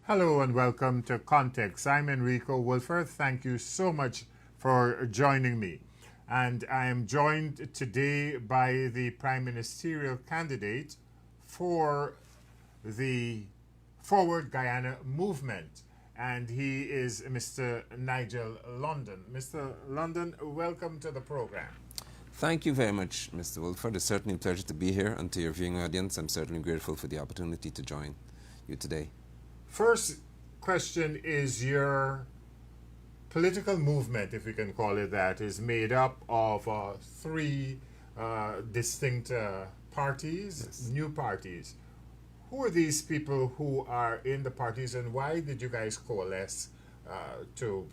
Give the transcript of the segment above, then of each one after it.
Hello and welcome to Context. I'm Enrico Woolford. Thank you so much for joining me. And I am joined today by the Prime Ministerial candidate for the Forward Guyana movement. And he is Mr. Nigel London. Mr. London, welcome to the program. Thank you very much, Mr. Woolford. It's certainly a pleasure to be here, and to your viewing audience, I'm certainly grateful for the opportunity to join you today. First question is your political movement, if we can call it that, is made up of three distinct parties, Yes. new parties. Who are these people who are in the parties, and why did you guys coalesce to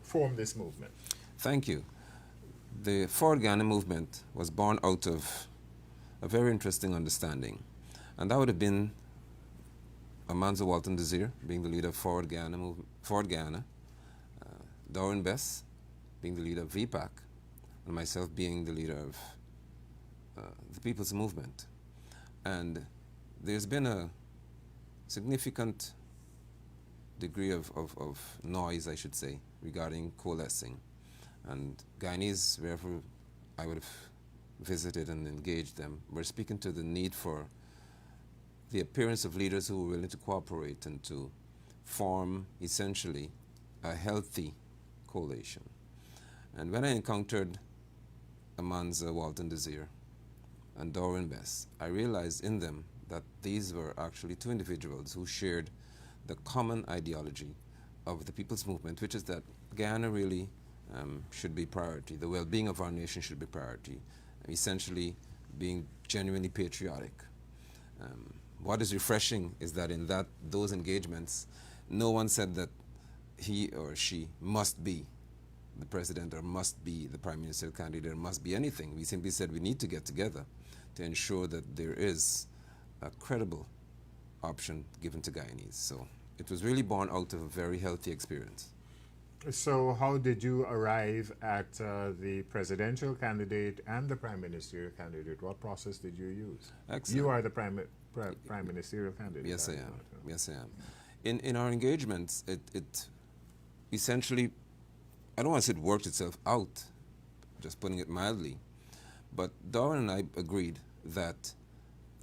form this movement? Thank you. The Forward Ghana movement was born out of a very interesting understanding, and that would have been Amanza Walton Desir being the leader of Forward Ghana, Darwin Bess being the leader of VPAC, and myself being the leader of the People's Movement. And there's been a significant degree of noise, I should say, regarding coalescing. And Guyanese, wherever I would have visited and engaged them, were speaking to the need for the appearance of leaders who were willing to cooperate and to form essentially a healthy coalition. And when I encountered Amanza Walton Desir and Darwin Bess, I realized in them that these were actually two individuals who shared the common ideology of the People's Movement, which is that Guyana really should be priority. The well-being of our nation should be priority, essentially being genuinely patriotic. What is refreshing is that in those engagements, no one said that he or she must be the president or must be the prime minister candidate or must be anything. We simply said we need to get together to ensure that there is a credible option given to Guyanese. So it was really born out of a very healthy experience. So, how did you arrive at the presidential candidate and the prime ministerial candidate? What process did you use? Excellent. You are the prime ministerial candidate. Yes, I am. Yes, I am. In our engagements, it essentially, I don't want to say it worked itself out, just putting it mildly, but Darwin and I agreed that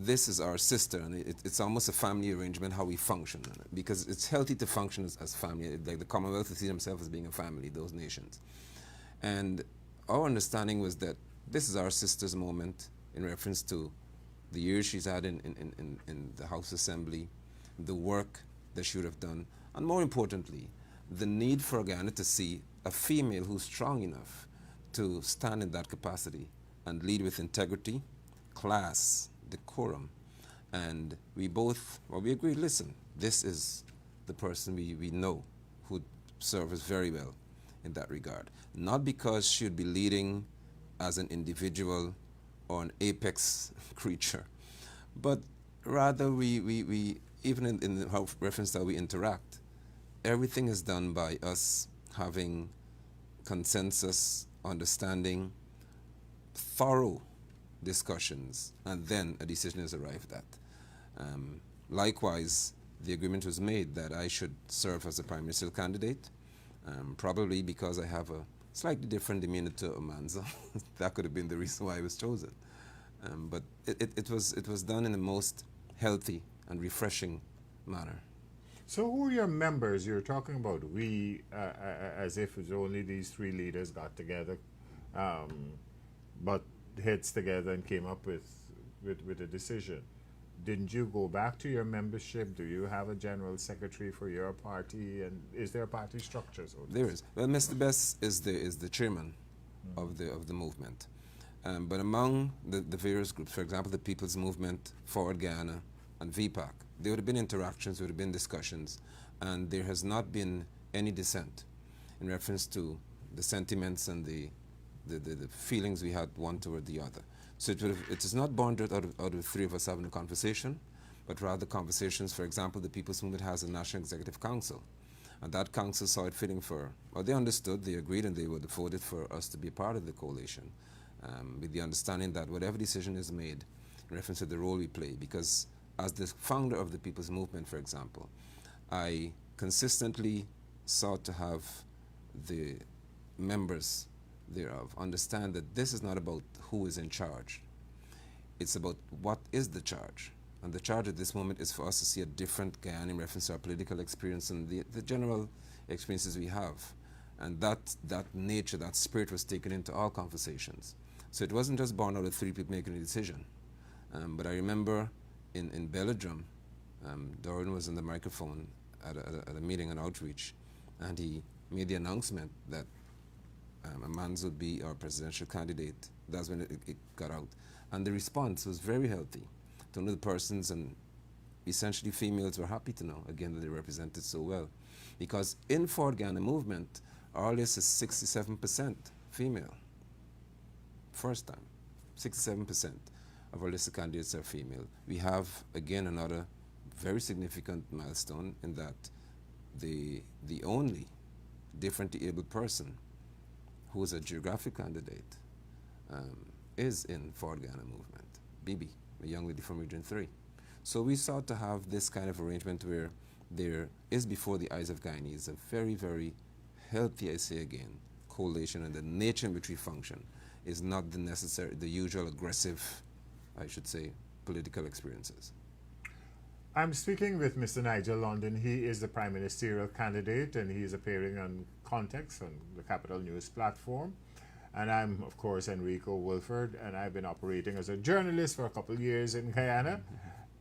this is our sister, and it's almost a family arrangement how we function, because it's healthy to function as family. Like the Commonwealth see themselves as being a family, those nations. And our understanding was that this is our sister's moment in reference to the years she's had in the House Assembly, the work that she would have done, and more importantly, the need for Guyana to see a female who's strong enough to stand in that capacity and lead with integrity, class, decorum. And we agreed, listen, this is the person we know who'd serve us very well in that regard. Not because she would be leading as an individual or an apex creature, but rather we even in how reference that we interact, everything is done by us having consensus, understanding, thorough discussions, and then a decision is arrived at. Likewise, the agreement was made that I should serve as a prime ministerial candidate, probably because I have a slightly different demeanor to Amanza. That could have been the reason why I was chosen. But it was done in the most healthy and refreshing manner. So, who are your members? You're talking about we, as if it's only these three leaders got together, but heads together and came up with a decision. Didn't you go back to your membership? Do you have a general secretary for your party? And is there a party structure? There is. Well, Mr. Bess is the chairman of the movement. But among the various groups, for example, the People's Movement, Forward Guyana, and VPAC, there would have been interactions, there would have been discussions, and there has not been any dissent in reference to the sentiments and the feelings we had one toward the other. So it is not born out of the three of us having a conversation, but rather conversations. For example, the People's Movement has a National Executive Council, and that council saw it fitting they understood, they agreed, and they would have voted for us to be part of the coalition, with the understanding that whatever decision is made in reference to the role we play, because as the founder of the People's Movement, for example, I consistently sought to have the members thereof understand that this is not about who is in charge. It's about what is the charge. And the charge at this moment is for us to see a different Guyana in reference to our political experience and the general experiences we have. And that nature, that spirit was taken into all conversations. So it wasn't just born out of three people making a decision. But I remember in Belladrum, Doran was on the microphone at a meeting, an outreach, and he made the announcement that a man would be our presidential candidate. That's when it got out. And the response was very healthy. To know the persons, and essentially females, were happy to know, again, that they represented so well. Because in Ford Ghana movement, our list is 67% female. First time, 67% of our list of candidates are female. We have, again, another very significant milestone in that the only differently able person who is a geographic candidate is in Ford Ghana movement, Bibi, a young lady from Region 3. So we sought to have this kind of arrangement where there is, before the eyes of Guyanese, a very, very healthy, I say again, coalition, and the nature in which we function is not the usual aggressive, I should say, political experiences. I'm speaking with Mr. Nigel London. He is the prime ministerial candidate, and he is appearing on Context on the Capital News platform. And I'm, of course, Enrico Woolford, and I've been operating as a journalist for a couple of years in Guyana.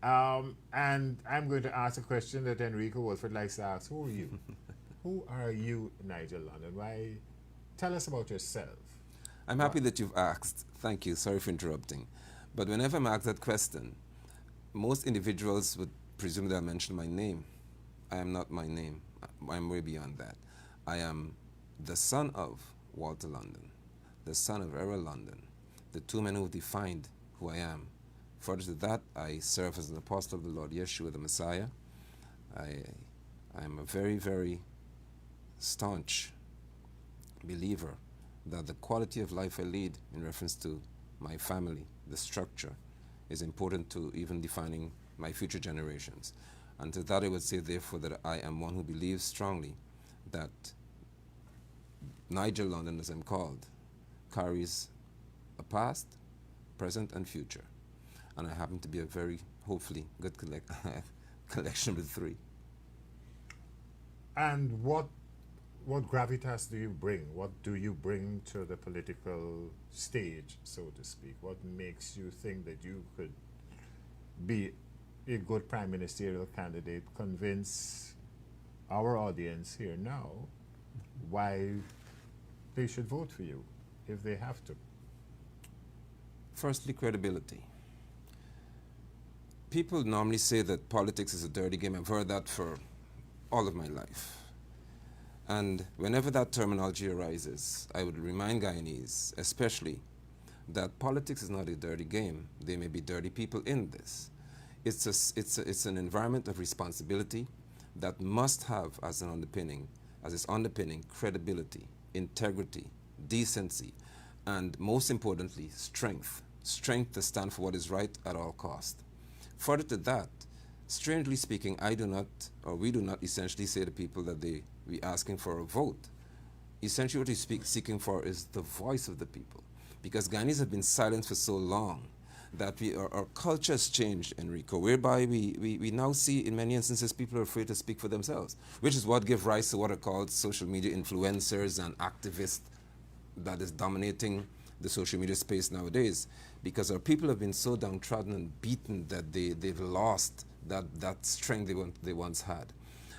And I'm going to ask a question that Enrico Woolford likes to ask. Who are you? Who are you, Nigel London? Why? Tell us about yourself. I'm happy that you've asked. Thank you. Sorry for interrupting. But whenever I'm asked that question, most individuals would presume that I mention my name. I am not my name. I'm way beyond that. I am the son of Walter London, the son of Errol London, the two men who defined who I am. Further to that, I serve as an apostle of the Lord Yeshua, the Messiah. I am a very, very staunch believer that the quality of life I lead in reference to my family, the structure, is important to even defining my future generations. And to that I would say, therefore, that I am one who believes strongly that Nigel London, as I'm called, carries a past, present, and future. And I happen to be a very, hopefully, good collection of the three. And what gravitas do you bring? What do you bring to the political stage, so to speak? What makes you think that you could be a good prime ministerial candidate, convince our audience here now why they should vote for you if they have to? Firstly, credibility. People normally say that politics is a dirty game. I've heard that for all of my life. And whenever that terminology arises, I would remind Guyanese, especially, that politics is not a dirty game. There may be dirty people in this. It's an environment of responsibility that must have as its underpinning, credibility, integrity, decency, and most importantly, strength. Strength to stand for what is right at all cost. Further to that, strangely speaking, we do not essentially say to people that we're asking for a vote. Essentially what we're seeking for is the voice of the people. Because Guyanese have been silent for so long that our culture has changed, Enrico, whereby we now see in many instances people are afraid to speak for themselves, which is what gives rise to what are called social media influencers and activists that is dominating the social media space nowadays, because our people have been so downtrodden and beaten that they've lost that strength they once had.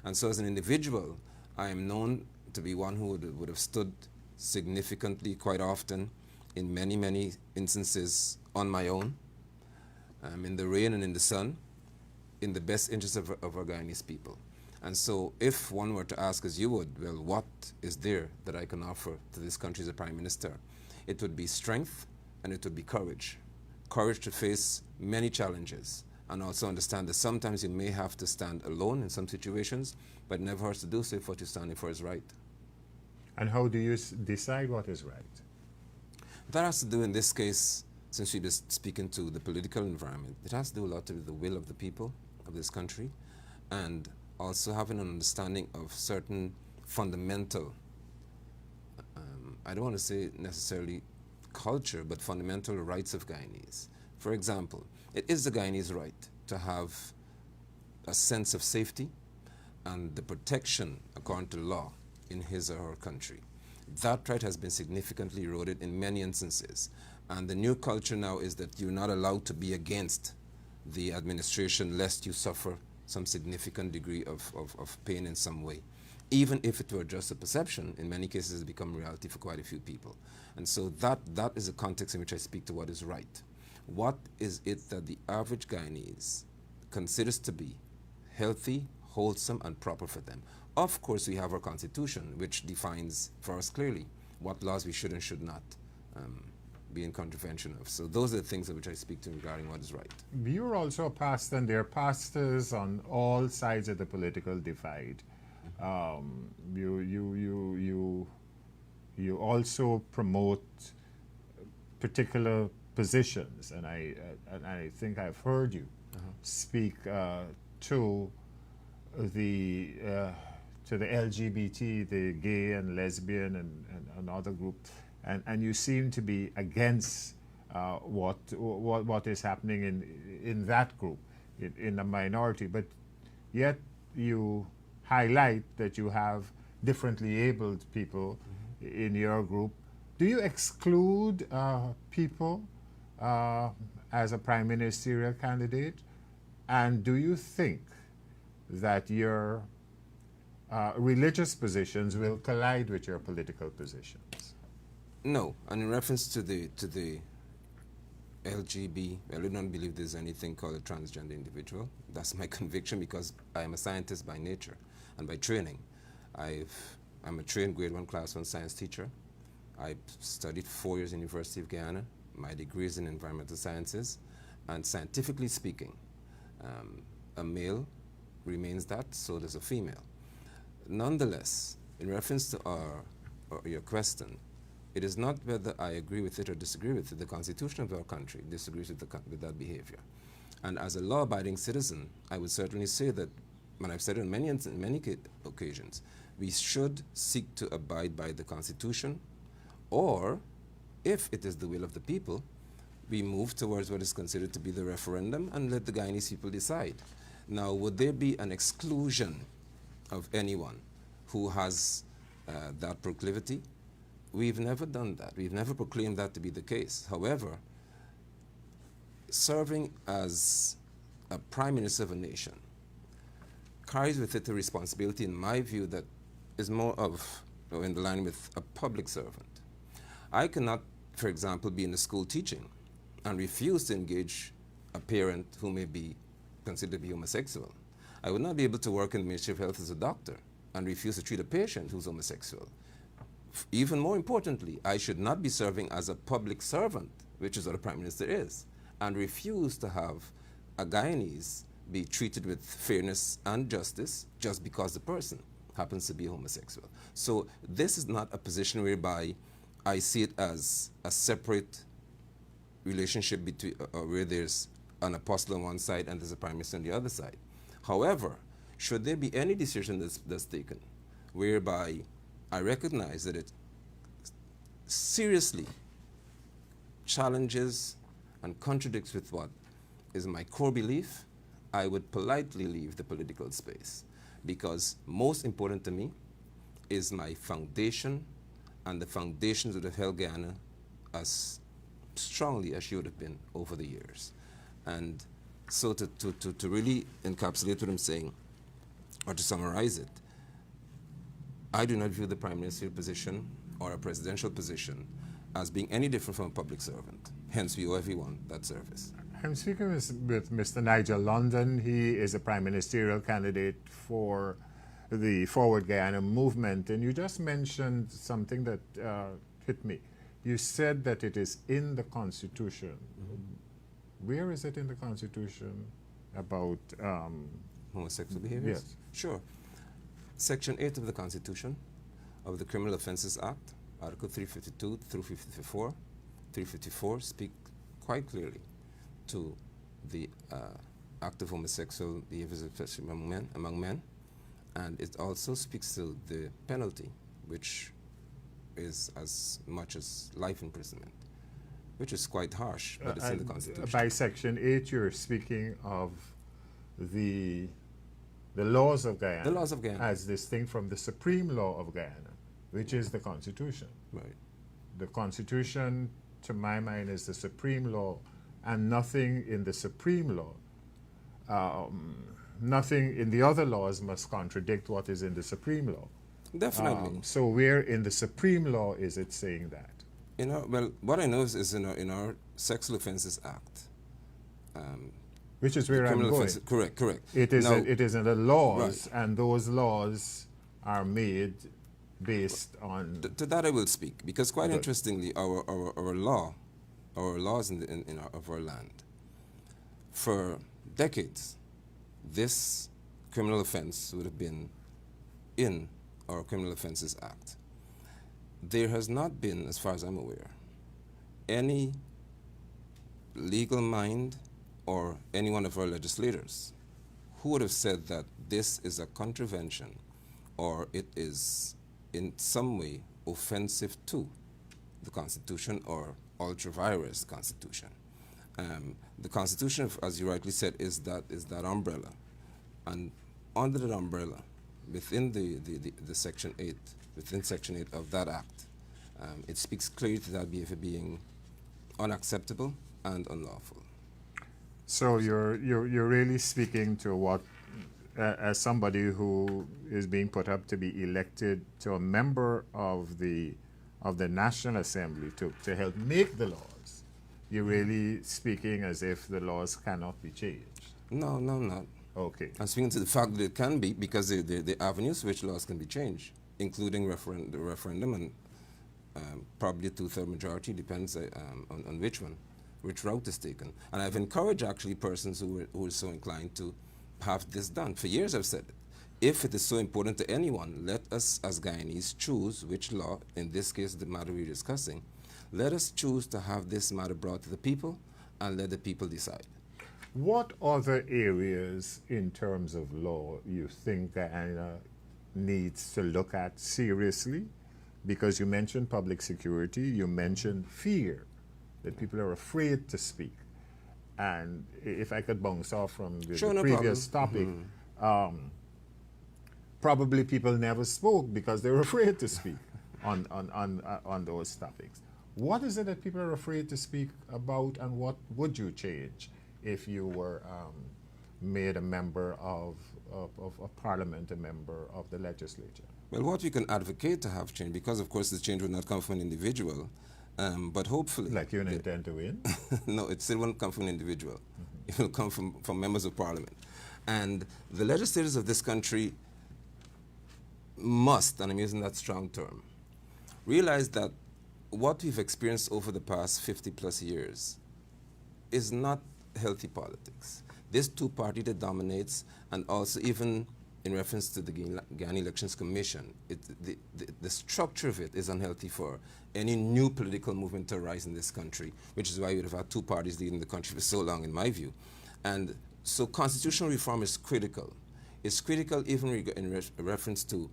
And so as an individual, I am known to be one who would have stood significantly, quite often, in many, many instances on my own, in the rain and in the sun, in the best interest of our Guyanese people. And so if one were to ask, as you would, well, what is there that I can offer to this country as a prime minister? It would be strength and it would be courage. Courage to face many challenges and also understand that sometimes you may have to stand alone in some situations, but it never hurts to do so if what you're standing for is right. And how do you decide what is right? That has to do, in this case, since we were speaking to the political environment, it has to do a lot with the will of the people of this country, and also having an understanding of certain fundamental, I don't want to say necessarily culture, but fundamental rights of Guyanese. For example, it is the Guyanese right to have a sense of safety and the protection according to law in his or her country. That right has been significantly eroded in many instances. And the new culture now is that you're not allowed to be against the administration lest you suffer some significant degree of pain in some way. Even if it were just a perception, in many cases it's become reality for quite a few people. And so that is the context in which I speak to what is right. What is it that the average Guyanese considers to be healthy, wholesome, and proper for them? Of course, we have our constitution, which defines for us clearly what laws we should and should not be in contravention of. So those are the things of which I speak to regarding what is right. You're also a pastor, and there are pastors on all sides of the political divide. You also promote particular positions, and I think I've heard you speak to the LGBT, the gay and lesbian and another group, and you seem to be against what is happening in that group, in the minority, but yet you highlight that you have differently abled people in your group. Do you exclude people as a prime ministerial candidate? And do you think that your religious positions will collide with your political positions? No, and in reference to the LGB, I do not believe there's anything called a transgender individual. That's my conviction, because I am a scientist by nature and by training. I'm a trained grade 1 class 1 science teacher. I studied 4 years in the University of Guyana. My degree is in environmental sciences, and scientifically speaking, a male remains that, so does a female. Nonetheless, in reference to your question, it is not whether I agree with it or disagree with it. The Constitution of our country disagrees with that behavior. And as a law-abiding citizen, I would certainly say that, and I've said it on many occasions, we should seek to abide by the Constitution, or, if it is the will of the people, we move towards what is considered to be the referendum and let the Guyanese people decide. Now, would there be an exclusion of anyone who has that proclivity? We've never done that. We've never proclaimed that to be the case. However, serving as a prime minister of a nation carries with it a responsibility, in my view, that is more of, in the line with a public servant. I cannot, for example, be in a school teaching and refuse to engage a parent who may be considered to be homosexual. I would not be able to work in the Ministry of Health as a doctor and refuse to treat a patient who's homosexual. Even more importantly, I should not be serving as a public servant, which is what a prime minister is, and refuse to have a Guyanese be treated with fairness and justice just because the person happens to be homosexual. So this is not a position whereby I see it as a separate relationship between, where there's an apostle on one side and there's a prime minister on the other side. However, should there be any decision that's taken whereby I recognize that it seriously challenges and contradicts with what is my core belief, I would politely leave the political space, because most important to me is my foundation and the foundations that have held Guyana as strongly as she would have been over the years. And so to really encapsulate what I'm saying, or to summarize it, I do not view the prime ministerial position or a presidential position as being any different from a public servant. Hence, we owe everyone that service. I'm speaking with Mr. Nigel London. He is a prime ministerial candidate for the Forward Guyana movement. And you just mentioned something that hit me. You said that it is in the Constitution. Mm-hmm. Where is it in the Constitution about homosexual behavior? Yes. Sure. Section 8 of the Constitution of the Criminal Offences Act, Article 352 through 354. 354 quite clearly to the act of homosexual behaviors, especially among men, and it also speaks to the penalty, which is as much as life imprisonment, which is quite harsh, but it's in the Constitution. By Section 8, you're speaking of the laws of Guyana. The laws of Guyana. As distinct from the supreme law of Guyana, which is the Constitution. Right. The Constitution, to my mind, is the supreme law, and nothing in the supreme law, nothing in the other laws must contradict what is in the supreme law. Definitely. So where in the supreme law is it saying that? Well, what I know is in our Sexual Offences Act. Which is where I'm going. Correct. It is, now, it is in the laws, right. and those laws are made based on... To that I will speak, because quite interestingly, our laws of our land, for decades, this criminal offense would have been in our Criminal Offences Act. There has not been, as far as I'm aware, any legal mind or any one of our legislators who would have said that this is a contravention or it is in some way offensive to the Constitution or ultra-virus Constitution. The Constitution, as you rightly said, is that umbrella. And under that umbrella, within the Section 8, within Section 8 of that Act, it speaks clearly to that behavior being unacceptable and unlawful. So you're really speaking to what, as somebody who is being put up to be elected to a member of the National Assembly to help make the laws. You're really speaking as if the laws cannot be changed. No, I'm not. Okay. I'm speaking to the fact that it can be, because the avenues which laws can be changed, including the referendum and probably a two-third majority, depends on which route is taken. And I've encouraged actually persons who are so inclined to have this done. For years I've said it. If it is so important to anyone, let us as Guyanese choose which law, in this case the matter we're discussing, let us choose to have this matter brought to the people and let the people decide. What other areas in terms of law you think Guyana needs to look at seriously? Because you mentioned public security, you mentioned fear, that people are afraid to speak. And if I could bounce off from the previous topic, probably people never spoke because they were afraid to speak on those topics. What is it that people are afraid to speak about, and what would you change if you were made a member of Parliament, a member of the legislature? Well, what we can advocate to have change, because of course the change will not come from an individual, but hopefully... Like you intend to win? No, it still won't come from an individual. It will come from members of Parliament. And the legislators of this country must, and I'm using that strong term, realize that what we've experienced over the past 50 plus years is not healthy politics. This two-party that dominates, and also even in reference to the Guyana Elections Commission, the structure of it is unhealthy for any new political movement to arise in this country, which is why we'd have had two parties leading the country for so long, in my view. And so constitutional reform is critical. It's critical even in reference to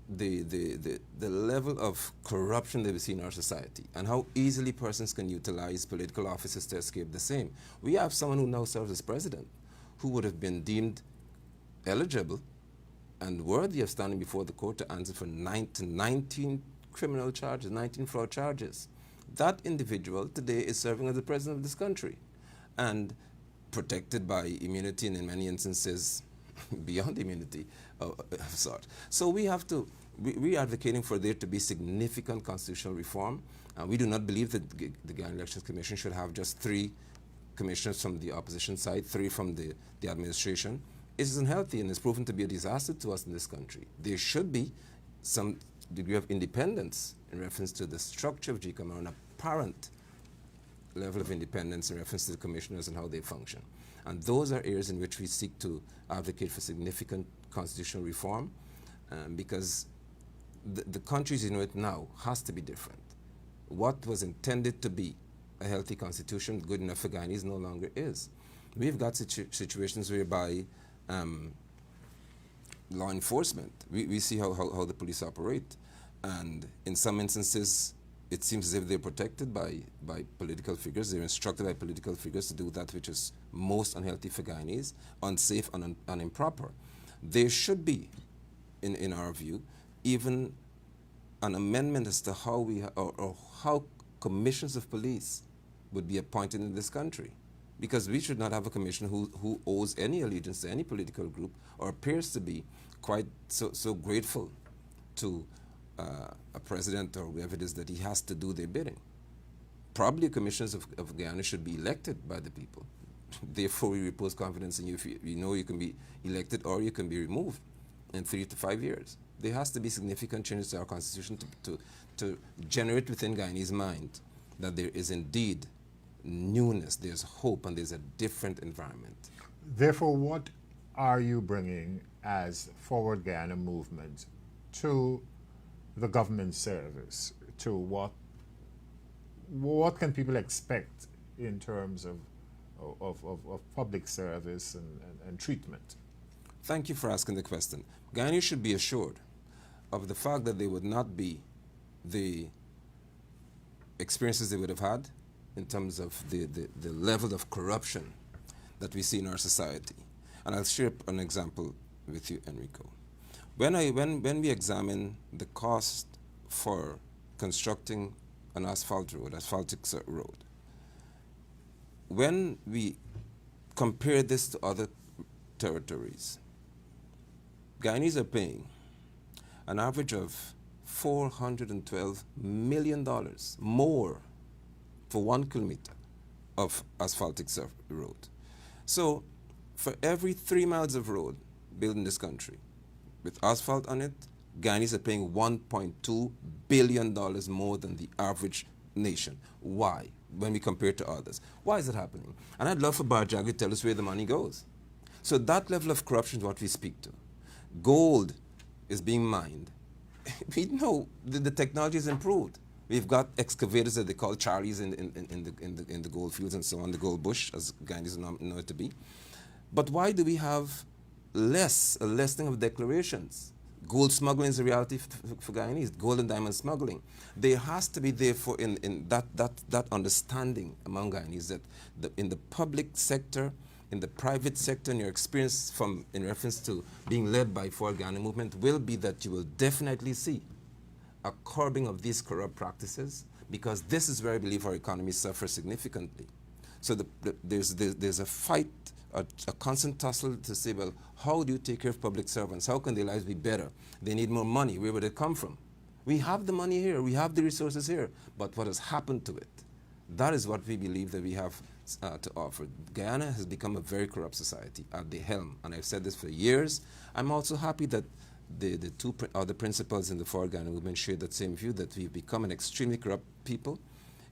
the level of corruption that we see in our society and how easily persons can utilize political offices to escape the same. We have someone who now serves as president who would have been deemed eligible and worthy of standing before the court to answer for 19 criminal charges, 19 fraud charges. That individual today is serving as the president of this country and protected by immunity, and in many instances beyond immunity of sort. So we have to, we're advocating for there to be significant constitutional reform. We do not believe that the Guyana Elections Commission should have just 3 commissioners from the opposition side, 3 from the administration. It is unhealthy and it's proven to be a disaster to us in this country. There should be some degree of independence in reference to the structure of GCOM, or an apparent level of independence in reference to the commissioners and how they function. And those are areas in which we seek to advocate for significant constitutional reform, because the country as you know it now has to be different. What was intended to be a healthy constitution good enough for Guyanese no longer is. We've got situations whereby law enforcement, we see how the police operate, and in some instances it seems as if they're protected by political figures. They're instructed by political figures to do that which is most unhealthy for Guyanese, unsafe and improper. There should be, in our view, even an amendment as to how or how commissions of police would be appointed in this country. Because we should not have a commissioner who owes any allegiance to any political group or appears to be quite so grateful to a president or whoever it is that he has to do their bidding. Probably commissioners of Guyana should be elected by the people. Therefore, we repose confidence in you. If you know you can be elected or you can be removed in 3 to 5 years. There has to be significant changes to our constitution to generate within Guyanese mind that there is indeed newness, there's hope, and there's a different environment. Therefore, what are you bringing as Forward Guyana movement to the government service? To what can people expect in terms of public service and treatment? Thank you for asking the question. Guyanese should be assured of the fact that there would not be the experiences they would have had in terms of the level of corruption that we see in our society. And I'll share an example with you, Enrico. When we examine the cost for constructing an asphaltic road, when we compare this to other territories, Guyanese are paying an average of $412 million more for 1 kilometer of asphaltic road. So for every 3 miles of road built in this country with asphalt on it, Guyanese are paying $1.2 billion more than the average nation. Why? When we compare to others. Why is it happening? And I'd love for Barjagli to tell us where the money goes. So that level of corruption is what we speak to. Gold is being mined. We know the technology has improved. We've got excavators that they call Charlies in the gold fields and so on, the gold bush, as Guyanese know it to be. But why do we have a lessening of declarations? Gold smuggling is a reality for Guyanese, gold and diamond smuggling. There has to be, therefore, in that understanding among Guyanese that in the public sector, in the private sector, and your experience in reference to being led by Forward Guyana movement will be that you will definitely see a curbing of these corrupt practices, because this is where I believe our economy suffers significantly. So there's a fight, a constant tussle to say, well, how do you take care of public servants? How can their lives be better? They need more money. Where would it come from? We have the money here. We have the resources here. But what has happened to it? That is what we believe that we have to offer. Guyana has become a very corrupt society at the helm, and I've said this for years. I'm also happy that the two other principals in the Forward Guyana movement share that same view, that we've become an extremely corrupt people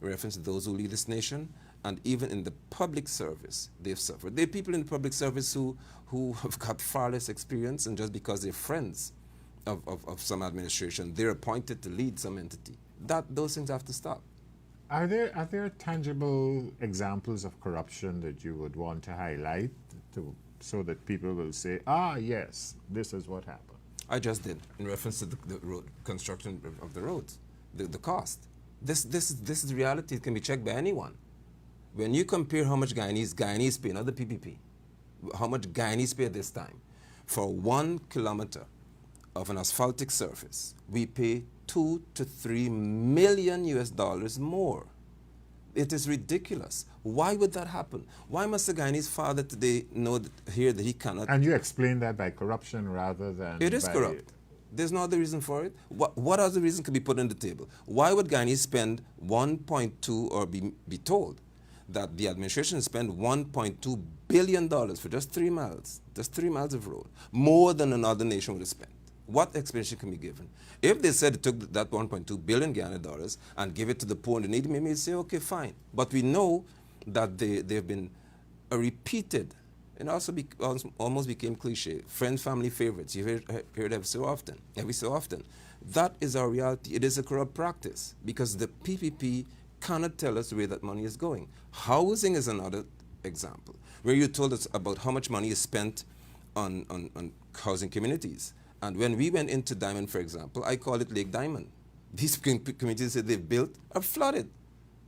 in reference to those who lead this nation, and even in the public service, they've suffered. There are people in the public service who have got far less experience, and just because they're friends of some administration, they're appointed to lead some entity. Those things have to stop. Are there tangible examples of corruption that you would want to highlight so that people will say, yes, this is what happened? I just did, in reference to the road construction of the roads, the cost. This is reality. It can be checked by anyone. When you compare how much Guyanese pay, not the PPP, how much Guyanese pay at this time, for 1 kilometer of an asphaltic surface, we pay $2 to $3 million US more. It is ridiculous. Why would that happen? Why must a Guyanese father today know that he cannot? And you explain that by corruption rather than it is corrupt. There's no other reason for it. What other reason could be put on the table? Why would Guyanese spend 1.2 or be told that the administration spend $1.2 billion for just 3 miles of road, more than another nation would have spent? What explanation can be given? If they said it took that 1.2 billion Guyana dollars and give it to the poor and the needy, maybe say, okay, fine. But we know that they've been a repeated, and also almost became cliche, friends, family favorites. You hear it every so often. That is our reality. It is a corrupt practice, because the PPP cannot tell us where that money is going. Housing is another example, where you told us about how much money is spent on housing communities. And when we went into Diamond, for example, I call it Lake Diamond. These communities that they've built are flooded.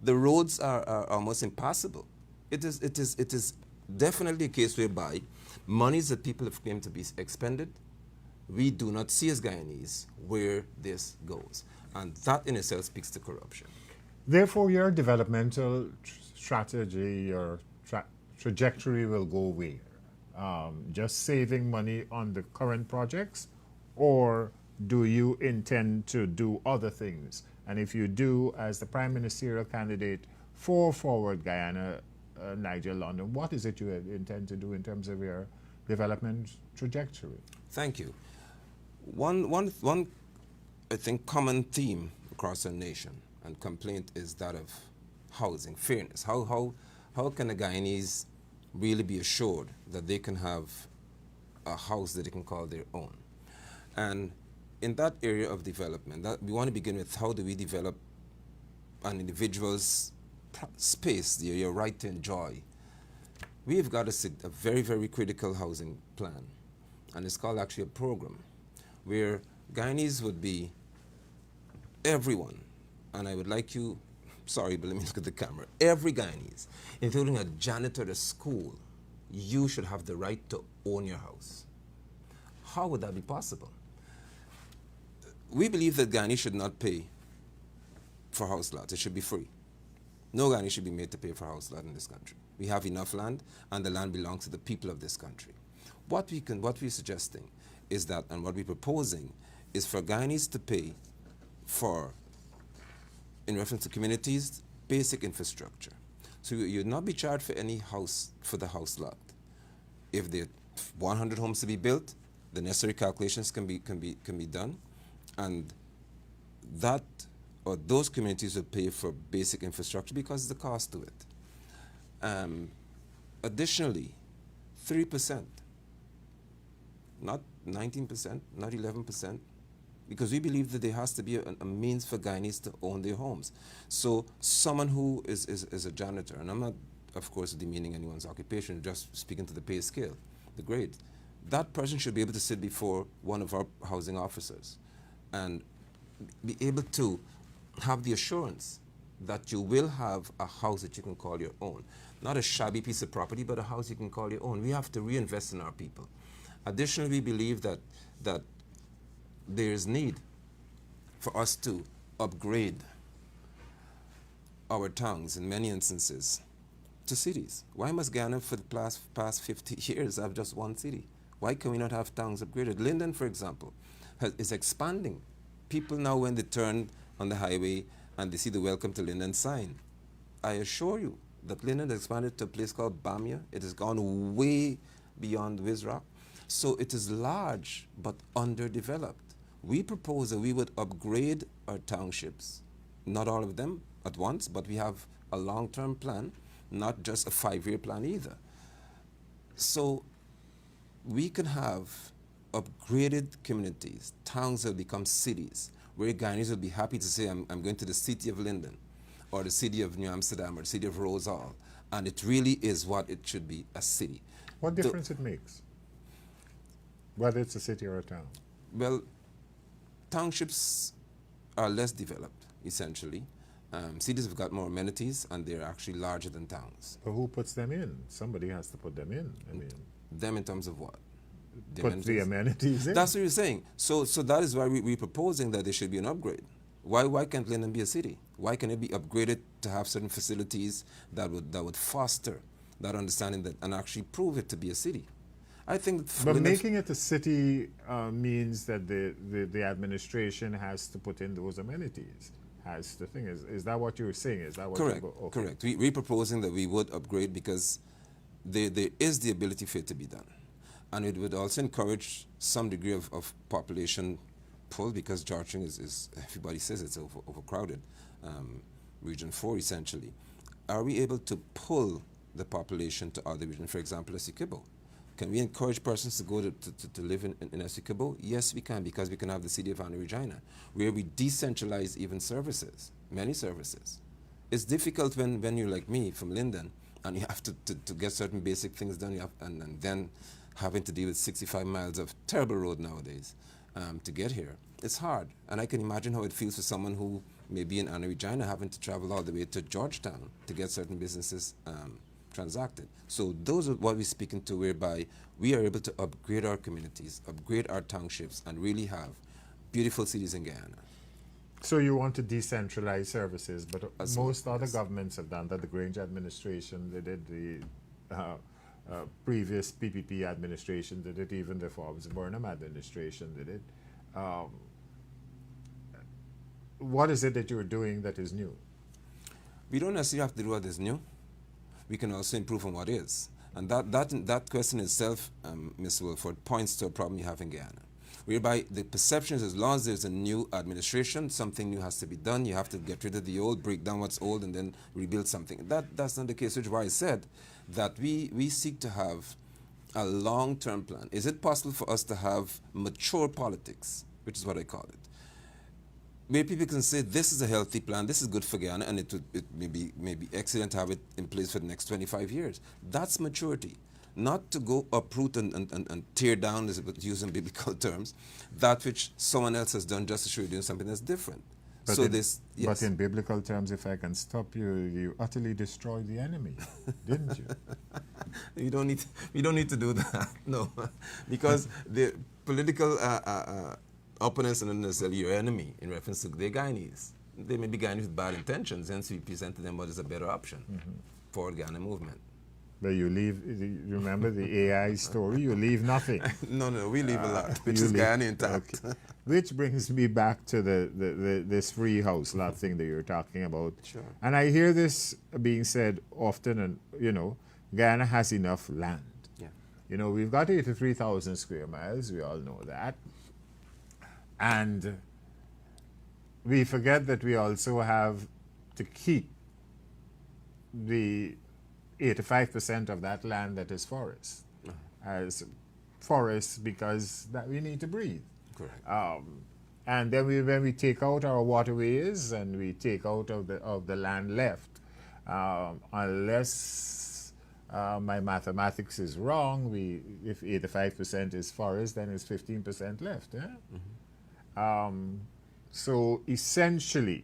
The roads are almost impassable. It is definitely a case whereby monies that people have claimed to be expended, we do not see as Guyanese where this goes. And that in itself speaks to corruption. Therefore, your developmental strategy or trajectory will go where? Just saving money on the current projects, or do you intend to do other things? And if you do, as the prime ministerial candidate for Forward Guyana, Nigel London, what is it you intend to do in terms of your development trajectory? Thank you. One I think, common theme across our nation and complaint is that of housing, fairness. How can the Guyanese really be assured that they can have a house that they can call their own? And in that area of development, that we want to begin with, how do we develop an individual's space, your right to enjoy? We've got a very, very critical housing plan, and it's called actually a program, where Guyanese would be everyone, and I would like you, sorry, but let me look at the camera, every Guyanese, including a janitor at a school, you should have the right to own your house. How would that be possible? We believe that Guyanese should not pay for house lots. It should be free. No Guyanese should be made to pay for house lot in this country. We have enough land, and the land belongs to the people of this country. What we're suggesting is that, and what we're proposing, is for Guyanese to pay for, in reference to communities, basic infrastructure. So you'd not be charged for any house, for the house lot. If there are 100 homes to be built, the necessary calculations can be done, and that, or those communities will pay for basic infrastructure because of the cost to it. Additionally, 3%, not 19%, not 11%, because we believe that there has to be a means for Guyanese to own their homes. So someone who is a janitor, and I'm not, of course, demeaning anyone's occupation, just speaking to the pay scale, the grade, that person should be able to sit before one of our housing officers and be able to have the assurance that you will have a house that you can call your own. Not a shabby piece of property, but a house you can call your own. We have to reinvest in our people. Additionally, we believe that there is need for us to upgrade our towns in many instances to cities. Why must Guyana for the past 50 years have just one city? Why can we not have towns upgraded? Linden, for example, is expanding. People now, when they turn on the highway and they see the Welcome to Linden sign, I assure you that Linden has expanded to a place called Bamia. It has gone way beyond Wizrock. So it is large but underdeveloped. We propose that we would upgrade our townships, not all of them at once, but we have a long-term plan, not just a 5-year plan either. So we can have upgraded communities, towns that become cities, where Guyanese will be happy to say, I'm going to the city of Linden, or the city of New Amsterdam, or the city of Rose Hall, and it really is what it should be, a city. What difference it makes, whether it's a city or a town? Well, townships are less developed, essentially. Cities have got more amenities, and they're actually larger than towns. But who puts them in? Somebody has to put them in. I mean, them in terms of what? The amenities in? That's what you're saying. So that is why we're proposing that there should be an upgrade. Why can't Linden be a city? Why can it be upgraded to have certain facilities that would foster that understanding that, and actually prove it to be a city? I think. But making it a city means that the administration has to put in those amenities. Has the thing is that what you're saying? Is that what? Correct. Okay. Correct. We're proposing that we would upgrade because there is the ability for it to be done, and it would also encourage some degree of population pull, because Georgetown is everybody says it's overcrowded, Region 4 essentially. Are we able to pull the population to other regions? For example, Essequibo. Can we encourage persons to go to live in Essequibo? Yes, we can, because we can have the city of Anna Regina, where we decentralize even services, many services. It's difficult when you're like me from Linden and you have to get certain basic things done, and then having to deal with 65 miles of terrible road nowadays to get here. It's hard, and I can imagine how it feels for someone who may be in Anna Regina having to travel all the way to Georgetown to get certain businesses transacted. So those are what we're speaking to, whereby we are able to upgrade our communities, upgrade our townships, and really have beautiful cities in Guyana. So you want to decentralize services, but As most well, other yes. governments have done that. The Grange administration, they did the previous PPP administration did it, even the Forbes Burnham administration did it. Um, what is it that you're doing that is new? We don't necessarily have to do what is new. We can also improve on what is. And that question itself, Mr. Woolford, points to a problem you have in Guyana, whereby the perception is as long as there's a new administration, something new has to be done. You have to get rid of the old, break down what's old, and then rebuild something. That's not the case, which is why I said that we seek to have a long-term plan. Is it possible for us to have mature politics, which is what I call it, where people can say this is a healthy plan, this is good for Guyana, and it may be excellent to have it in place for the next 25 years. That's maturity. Not to go uproot and tear down, using biblical terms, that which someone else has done just to show you're doing something that's different. But So in, this, yes. but in biblical terms, if I can stop you, you utterly destroyed the enemy, didn't you? We don't need to do that, no, because the political opponents are not necessarily your enemy in reference to their Guyanese. They may be Guyanese with bad intentions, hence we presented them what is a better option for the Ghana movement. But you leave, remember the AI story, you leave nothing. No, we leave a lot, which You is leave- Guyana intact. okay. Which brings me back to this free house lot thing that you're talking about. Sure. And I hear this being said often, and Guyana has enough land. Yeah. We've got 83,000 square miles, we all know that. And we forget that we also have to keep the 85% of that land that is forest as forest, because that we need to breathe. Correct. And then when we take out our waterways and we take out of the land left, unless my mathematics is wrong, if 85% is forest, then it's 15% left. Yeah? So essentially,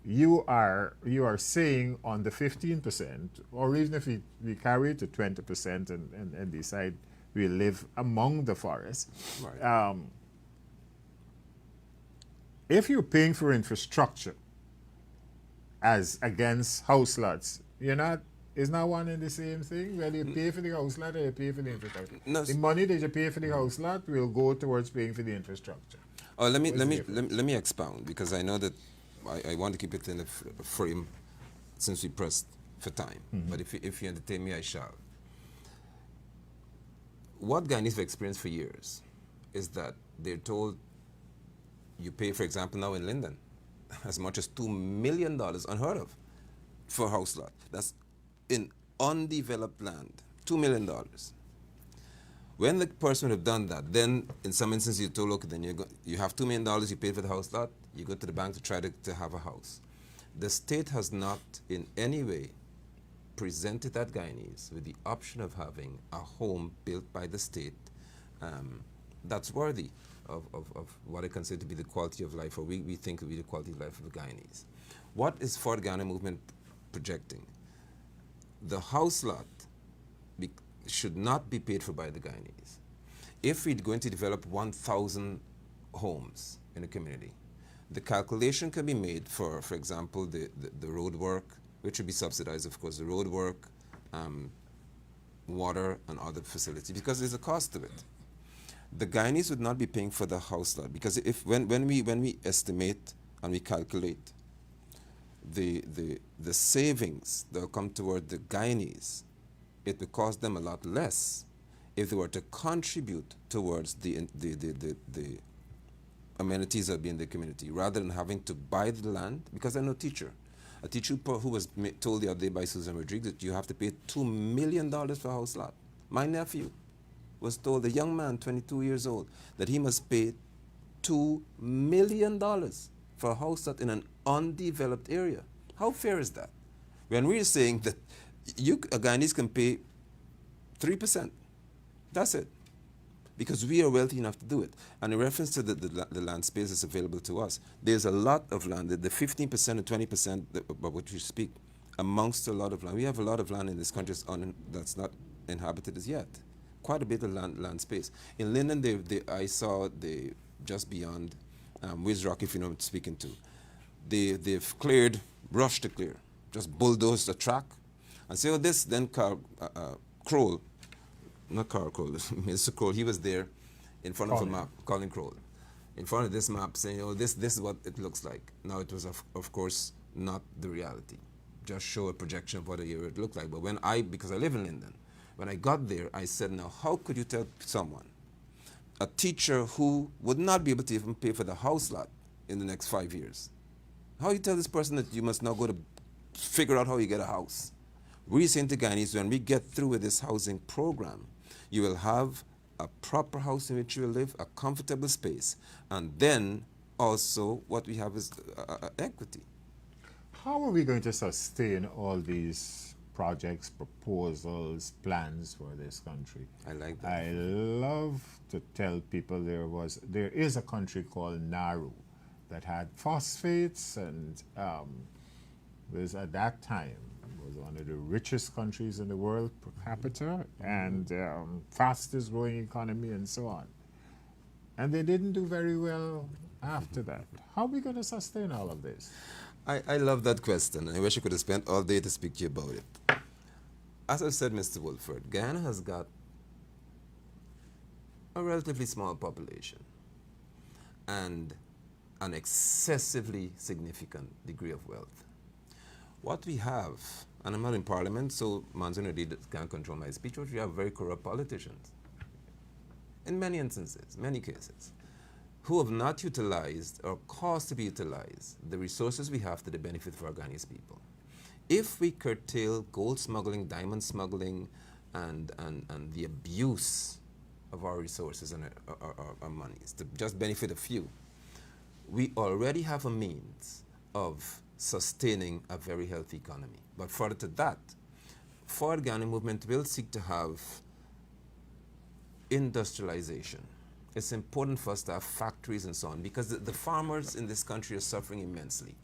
you are saying on the 15%, or even if we carry it to 20% and decide we live among the forest, Right. if you're paying for infrastructure as against house lots, it's not one and the same thing. Whether you pay for the house lot or you pay for the infrastructure. No, The money that you pay for the house lot will go towards paying for the infrastructure. Oh, let What's the me expound, because I know that I want to keep it in a frame since we pressed for time. But if you entertain me, I shall. What Guyanese have experienced for years is that they're told you pay, for example, now in Linden, as much as $2 million, unheard of, for a house lot. That's in undeveloped land, $2 million. When the person would have done that, then in some instances you're told, look, then you have $2 million, you paid for the house lot, you go to the bank to try to have a house. The state has not in any way presented that Guyanese with the option of having a home built by the state that's worthy of what I consider to be the quality of life, or we think will be the quality of life of the Guyanese. What is For the Ghana movement projecting? The house lot should not be paid for by the Guyanese. If we're going to develop 1,000 homes in a community, the calculation can be made for example, the road work, which would be subsidized, of course, the road work, water, and other facilities, because there's a cost to it. The Guyanese would not be paying for the house lot, because when we estimate and we calculate the savings that will come toward the Guyanese, it would cost them a lot less if they were to contribute towards the amenities that would be in the community, rather than having to buy the land. Because I know a teacher who was told the other day by Susan Rodriguez that you have to pay $2 million for a house lot. My nephew was told, a young man, 22 years old, that he must pay $2 million for a house lot in an undeveloped area. How fair is that? When we're saying that Ghanaians can pay 3%. That's it. Because we are wealthy enough to do it. And in reference to the land space that's available to us, there's a lot of land, the 15% and 20% about which we speak, amongst a lot of land. We have a lot of land in this country that's not inhabited as yet. Quite a bit of land space. In Linden, I saw just beyond Wiz Rock, if you know what I'm speaking to, they've rushed to clear, just bulldozed the track. And so this, then Kroll, not Carl Kroll, Mr. Kroll, he was there in front of a map, Colin Kroll, in front of this map saying, oh, this is what it looks like. Now it was, of course, not the reality. Just show a projection of what a year it looked like. But because I live in Linden, when I got there, I said, now, how could you tell someone, a teacher who would not be able to even pay for the house lot in the next 5 years, how you tell this person that you must now go to figure out how you get a house? We're saying to Guyanese, when we get through with this housing program, you will have a proper house in which you will live, a comfortable space, and then also what we have is equity. How are we going to sustain all these projects, proposals, plans for this country? I like that. I love to tell people there is a country called Nauru that had phosphates and was at that time was one of the richest countries in the world per capita and fastest growing economy and so on. And they didn't do very well after that. How are we going to sustain all of this? I love that question. I wish I could have spent all day to speak to you about it. As I said, Mr. Woolford, Guyana has got a relatively small population and an excessively significant degree of wealth. What we have, and I'm not in Parliament, so Manzon can't control my speech, but we have very corrupt politicians in many instances, many cases, who have not utilized or caused to be utilized the resources we have to the benefit of our Ghanaian people. If we curtail gold smuggling, diamond smuggling, and the abuse of our resources and our monies to just benefit a few, we already have a means of sustaining a very healthy economy. But further to that, Forward Ghana movement will seek to have industrialization. It's important for us to have factories and so on because the farmers in this country are suffering immensely.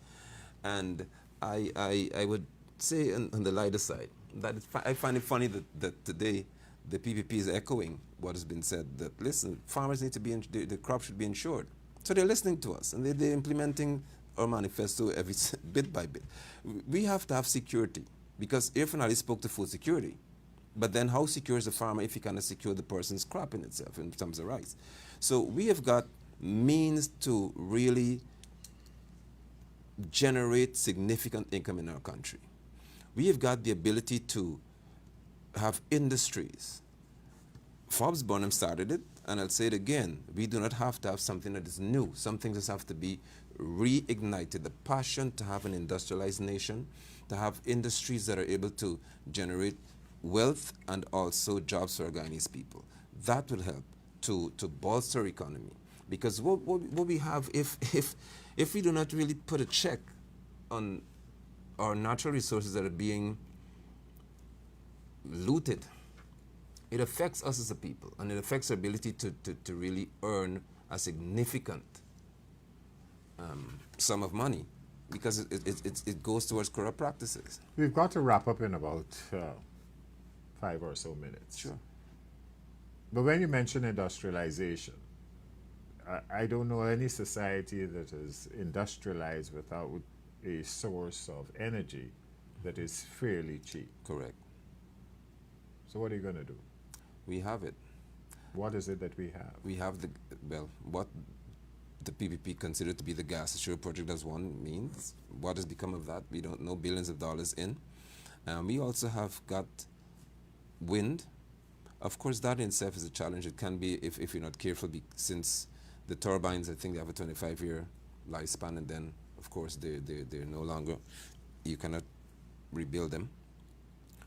And I would say on the lighter side that I find it funny that today the PPP is echoing what has been said, that listen, farmers need to be, the crop should be insured. So they're listening to us and they're implementing our manifesto every bit by bit. We have to have security because Irfan Ali spoke to food security. But then how secure is the farmer if he cannot secure the person's crop in itself in terms of rice? So we have got means to really generate significant income in our country. We have got the ability to have industries. Forbes Burnham started it, and I'll say it again. We do not have to have something that is new. Some things just have to be reignited. The passion to have an industrialized nation, to have industries that are able to generate wealth and also jobs for our Guyanese people. That will help to bolster our economy. Because what we have, if we do not really put a check on our natural resources that are being looted, it affects us as a people, and it affects our ability to really earn a significant sum of money, because it goes towards corrupt practices. We've got to wrap up in about 5 or so minutes. Sure. But when you mention industrialization, I don't know any society that is industrialized without a source of energy that is fairly cheap. Correct. So what are you going to do? We have it. What is it that we have? We have what the PPP considered to be the gas assure project as one means. What has become of that? We don't know. Billions of dollars in. We also have got wind. Of course, that in itself is a challenge. It can be if you're not careful, since the turbines, I think they have a 25-year lifespan, and then, of course, they're no longer, you cannot rebuild them.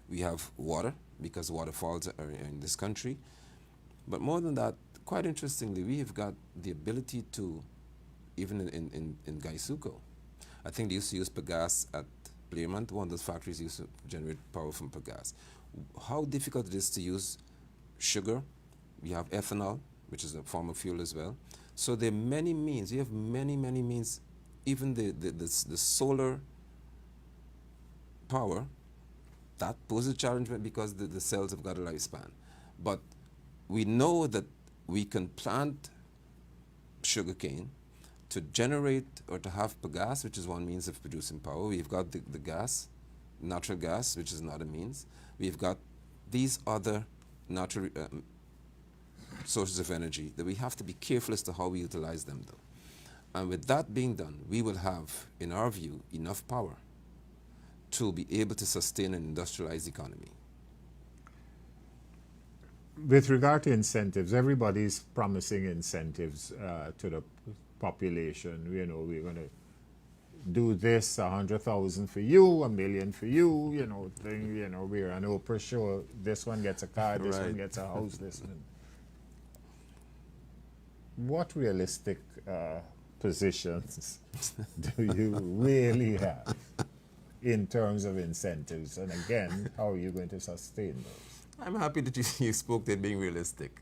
We have water, because waterfalls are in this country. But more than that, quite interestingly, we have got the ability to, even in Gaisuko, I think they used to use Pegas at Learmonth, one of those factories used to generate power from gas. How difficult it is to use sugar. We have ethanol, which is a form of fuel as well. So there are many means. We have many, many means. Even the solar power, that poses a challenge because the cells have got a lifespan. But we know that we can plant sugarcane to generate or to have gas, which is one means of producing power. We've got the gas, natural gas, which is another means. We've got these other natural sources of energy that we have to be careful as to how we utilize them, though. And with that being done, we will have, in our view, enough power to be able to sustain an industrialized economy. With regard to incentives, everybody's promising incentives to the population. You know, we're going to do this, 100,000 for you, 1 million for you, you know, thing, you know, we're an Oprah show. This one gets a car, this one gets a house, this one. What realistic positions do you really have in terms of incentives? And again, how are you going to sustain those? I'm happy that you spoke there being realistic,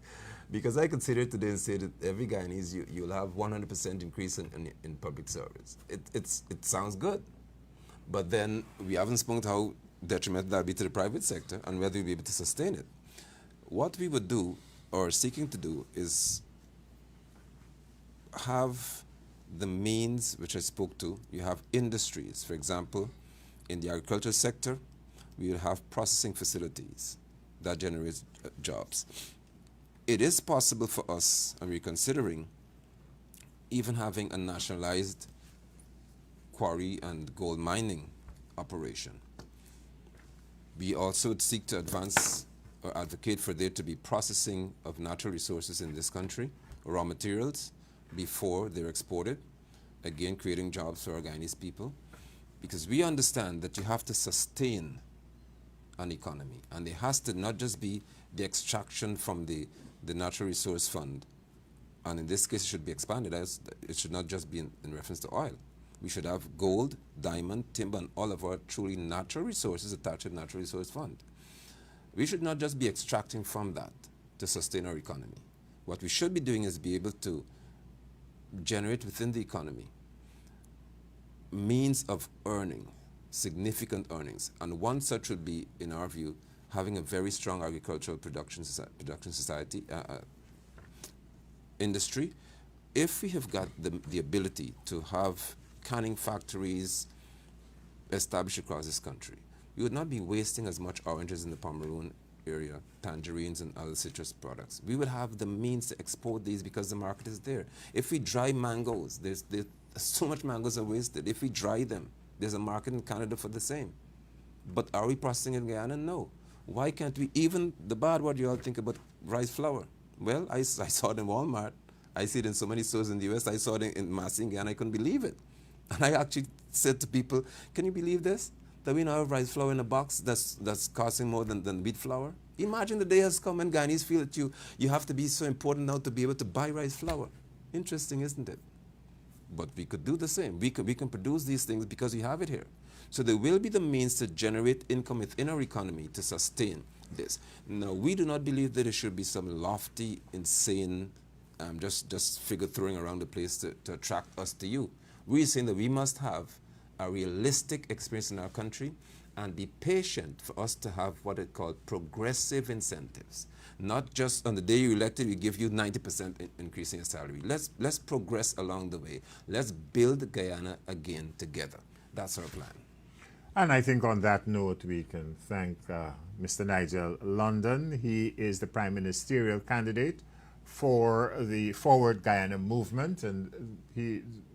because I could sit here today and say that every Guyanese, you'll have 100% increase in public service. It sounds good, but then we haven't spoken to how detrimental that would be to the private sector and whether we'll be able to sustain it. What we would do, or seeking to do, is have the means which I spoke to. You have industries. For example, in the agricultural sector, we will have processing facilities that generate jobs. It is possible for us, and we're considering even having a nationalized quarry and gold mining operation. We also would seek to advance or advocate for there to be processing of natural resources in this country, raw materials, before they're exported, again creating jobs for our Guyanese people, because we understand that you have to sustain an economy, and it has to not just be the extraction from the natural resource fund, and in this case it should be expanded as it should not just be in reference to oil. We should have gold, diamond, timber, and all of our truly natural resources attached to the natural resource fund. We should not just be extracting from that to sustain our economy. What we should be doing is be able to generate within the economy means of earning, significant earnings. And one such would be, in our view, having a very strong agricultural production society, industry. If we have got the ability to have canning factories established across this country, we would not be wasting as much oranges in the Pomeroon area, tangerines and other citrus products. We would have the means to export these because the market is there. If we dry mangoes, there's so much mangoes are wasted. If we dry them, there's a market in Canada for the same. But are we processing in Guyana? No. Why can't we? Even the bad word you all think about rice flour. Well, I saw it in Walmart. I see it in so many stores in the US. I saw it in Massey in Guyana. I couldn't believe it. And I actually said to people, can you believe this? That we now have rice flour in a box that's costing more than wheat flour? Imagine the day has come when Guyanese feel that you have to be so important now to be able to buy rice flour. Interesting, isn't it? But we could do the same. We can produce these things because we have it here. So there will be the means to generate income within our economy to sustain this. Now, we do not believe that there should be some lofty, insane, just figure throwing around the place to attract us to you. We're saying that we must have a realistic experience in our country and be patient for us to have what it called progressive incentives. Not just on the day you're elected, we give you 90% increase in your salary. Let's progress along the way. Let's build Guyana again together. That's our plan. And I think on that note, we can thank Mr. Nigel London. He is the prime ministerial candidate for the Forward Guyana movement, and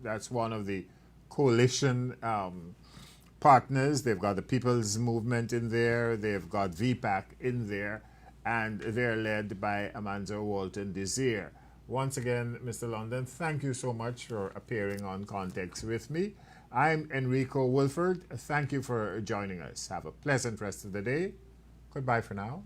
that's one of the coalition partners. They've got the People's Movement in there, they've got VPAC in there, and they're led by Amanda Walton Desir. Once again, Mr. London, thank you so much for appearing on Context with me. I'm Enrico Woolford. Thank you for joining us. Have a pleasant rest of the day. Goodbye for now.